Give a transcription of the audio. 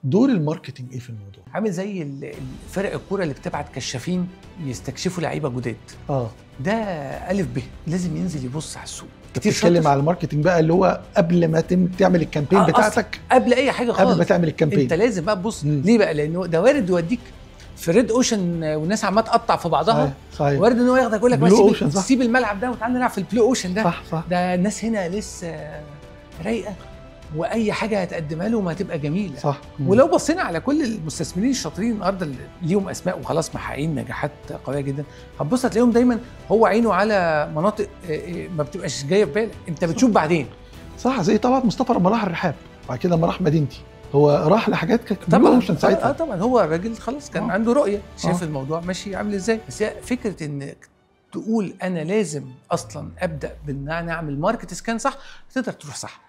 دور الماركتنج ايه في الموضوع؟ عامل زي فرق الكوره اللي بتبعت كشافين يستكشفوا لعيبه جداد. ده الف ب لازم ينزل يبص على السوق كتير. بتتكلم على الماركتنج بقى اللي هو قبل ما تعمل الكامبين بتاعتك، قبل اي حاجه خالص، قبل ما تعمل الكامبين انت لازم بقى تبص. ليه بقى؟ لانه ده وارد يوديك في ريد اوشن والناس عماله تقطع في بعضها. صحيح. وارد ان هو ياخدك يقول لك سيب الملعب ده وتعالى نلعب في البلو اوشن ده. صح. ده الناس هنا لسه رايقه، واي حاجه هتقدمها لهم هتبقى جميله. صح. ولو بصينا على كل المستثمرين الشاطرين النهارده اللي ليهم اسماء وخلاص محققين نجاحات قويه جدا، هتبص هتلاقيهم دايما هو عينه على مناطق ما بتبقاش جايه في بالك، انت بتشوف بعدين. صح. زي طبعا مصطفى لما راح الرحاب وبعد كده لما راح مدينتي، هو راح لحاجات كانت طبعا ساعتها. طبعا هو الراجل خلاص كان عنده رؤيه، شايف الموضوع ماشي عامل ازاي. بس هي فكره انك تقول انا لازم اصلا ابدا بان انا اعمل ماركت سكان صح، تقدر تروح صح.